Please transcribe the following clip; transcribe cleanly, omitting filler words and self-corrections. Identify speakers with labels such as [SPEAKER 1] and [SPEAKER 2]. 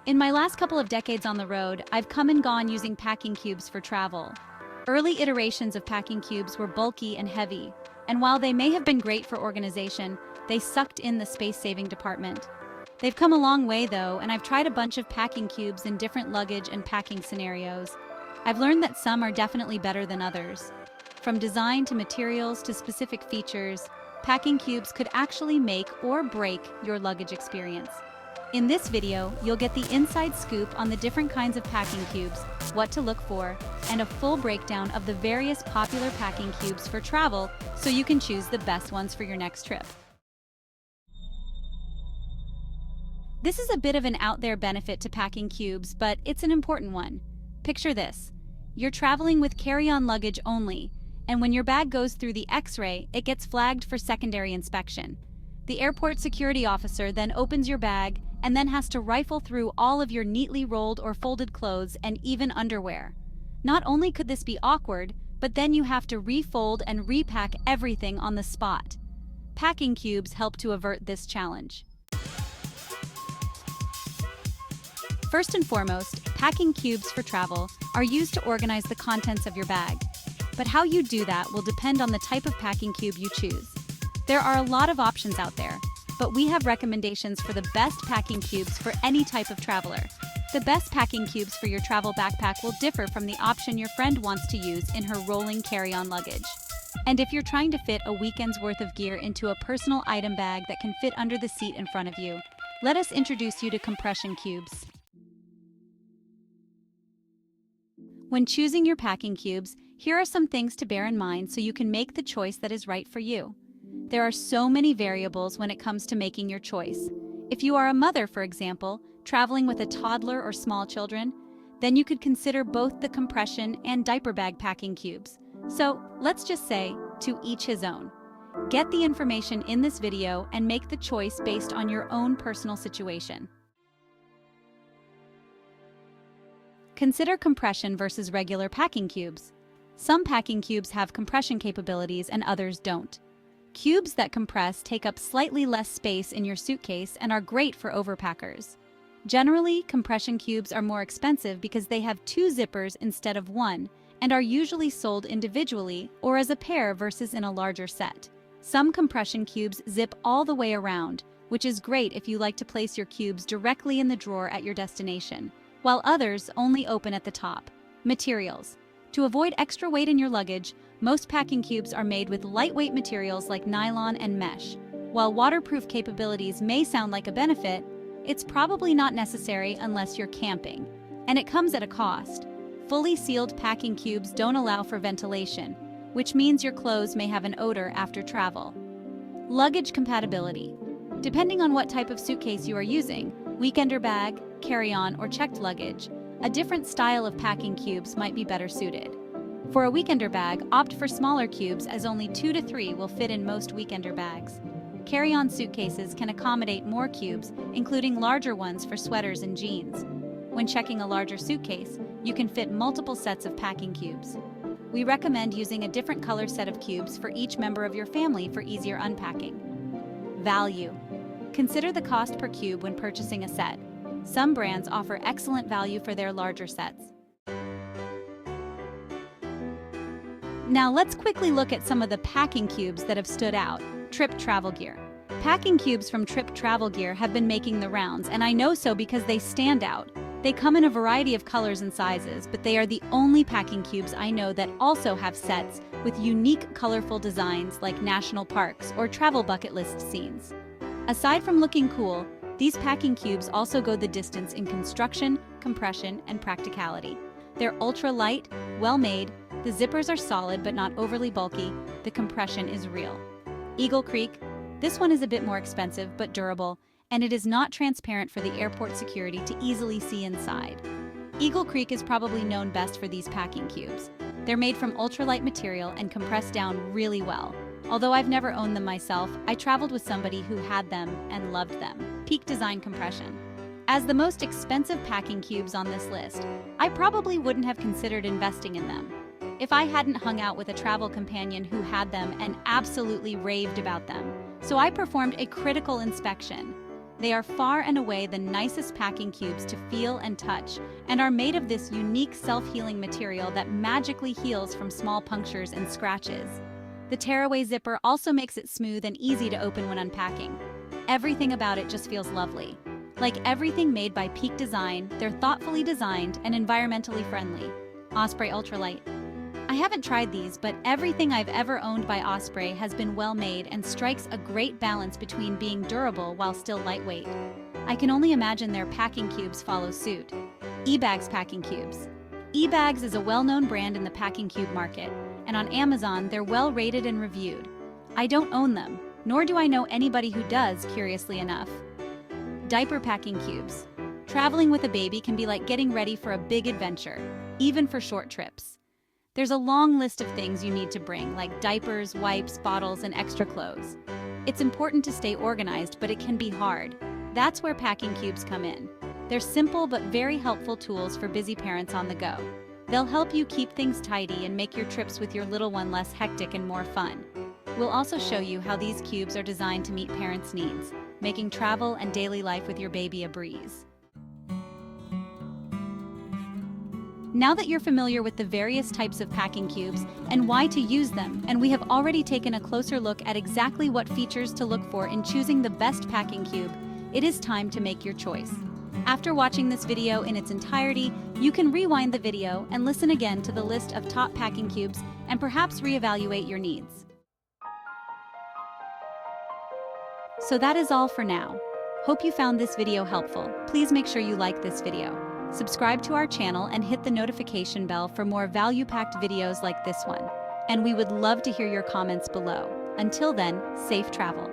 [SPEAKER 1] In my last couple of decades on the road, I've come and gone using packing cubes for travel. Early iterations of packing cubes were bulky and heavy, and while they may have been great for organization, they sucked in the space-saving department. They've come a long way though, and I've tried a bunch of packing cubes in different luggage and packing scenarios. I've learned that some are definitely better than others. From design to materials to specific features, packing cubes could actually make or break your luggage experience. In this video, you'll get the inside scoop on the different kinds of packing cubes, what to look for, and a full breakdown of the various popular packing cubes for travel so you can choose the best ones for your next trip. This is a bit of an out there benefit to packing cubes, but it's an important one. Picture this. You're traveling with carry-on luggage only, and when your bag goes through the X-ray, it gets flagged for secondary inspection. The airport security officer then opens your bag and then has to rifle through all of your neatly rolled or folded clothes and even underwear. Not only could this be awkward, but then you have to refold and repack everything on the spot. Packing cubes help to avert this challenge. First and foremost, packing cubes for travel are used to organize the contents of your bag. But how you do that will depend on the type of packing cube you choose. There are a lot of options out there, but we have recommendations for the best packing cubes for any type of traveler. The best packing cubes for your travel backpack will differ from the option your friend wants to use in her rolling carry-on luggage. And if you're trying to fit a weekend's worth of gear into a personal item bag that can fit under the seat in front of you, let us introduce you to compression cubes. When choosing your packing cubes, here are some things to bear in mind so you can make the choice that is right for you. There are so many variables when it comes to making your choice. If you are a mother, for example, traveling with a toddler or small children, then you could consider both the compression and diaper bag packing cubes. So let's just say, to each his own. Get the information in this video and make the choice based on your own personal situation. Consider compression versus regular packing cubes. Some packing cubes have compression capabilities and others don't. Cubes that compress take up slightly less space in your suitcase and are great for overpackers. Generally, compression cubes are more expensive because they have two zippers instead of one and are usually sold individually or as a pair versus in a larger set. Some compression cubes zip all the way around, which is great if you like to place your cubes directly in the drawer at your destination, while others only open at the top. Materials. To avoid extra weight in your luggage, most packing cubes are made with lightweight materials like nylon and mesh. While waterproof capabilities may sound like a benefit, it's probably not necessary unless you're camping, and it comes at a cost. Fully sealed packing cubes don't allow for ventilation, which means your clothes may have an odor after travel. Luggage compatibility. Depending on what type of suitcase you are using, weekender bag, carry-on, or checked luggage, a different style of packing cubes might be better suited. For a weekender bag, opt for smaller cubes as only 2 to 3 will fit in most weekender bags. Carry-on suitcases can accommodate more cubes, including larger ones for sweaters and jeans. When checking a larger suitcase, you can fit multiple sets of packing cubes. We recommend using a different color set of cubes for each member of your family for easier unpacking. Value. Consider the cost per cube when purchasing a set. Some brands offer excellent value for their larger sets. Now let's quickly look at some of the packing cubes that have stood out. Trip travel gear. Packing cubes from Trip Travel Gear have been making the rounds, and I know so because they stand out. They come in a variety of colors and sizes, but they are the only packing cubes I know that also have sets with unique, colorful designs like national parks or travel bucket list scenes. Aside from looking cool, these packing cubes also go the distance in construction, compression, and practicality. They're ultra-light, well-made, the zippers are solid but not overly bulky, the compression is real. Eagle Creek. This one is a bit more expensive but durable, and it is not transparent for the airport security to easily see inside. Eagle Creek is probably known best for these packing cubes. They're made from ultralight material and compress down really well. Although I've never owned them myself, I traveled with somebody who had them and loved them. Peak design compression. As the most expensive packing cubes on this list, I probably wouldn't have considered investing in them if I hadn't hung out with a travel companion who had them and absolutely raved about them. So I performed a critical inspection. They are far and away the nicest packing cubes to feel and touch, and are made of this unique self-healing material that magically heals from small punctures and scratches. The tearaway zipper also makes it smooth and easy to open when unpacking. Everything about it just feels lovely. Like everything made by Peak Design, they're thoughtfully designed and environmentally friendly. Osprey Ultralight. I haven't tried these, but everything I've ever owned by Osprey has been well made and strikes a great balance between being durable while still lightweight. I can only imagine their packing cubes follow suit. eBags Packing Cubes. eBags is a well-known brand in the packing cube market, and on Amazon they're well rated and reviewed. I don't own them, nor do I know anybody who does, curiously enough. Diaper Packing Cubes. Traveling with a baby can be like getting ready for a big adventure, even for short trips. There's a long list of things you need to bring, like diapers, wipes, bottles, and extra clothes. It's important to stay organized, but it can be hard. That's where packing cubes come in. They're simple but very helpful tools for busy parents on the go. They'll help you keep things tidy and make your trips with your little one less hectic and more fun. We'll also show you how these cubes are designed to meet parents' needs, making travel and daily life with your baby a breeze. Now that you're familiar with the various types of packing cubes and why to use them, and we have already taken a closer look at exactly what features to look for in choosing the best packing cube, it is time to make your choice. After watching this video in its entirety, you can rewind the video and listen again to the list of top packing cubes and perhaps reevaluate your needs. So that is all for now. Hope you found this video helpful. Please make sure you like this video. Subscribe to our channel and hit the notification bell for more value-packed videos like this one. And we would love to hear your comments below. Until then, safe travel.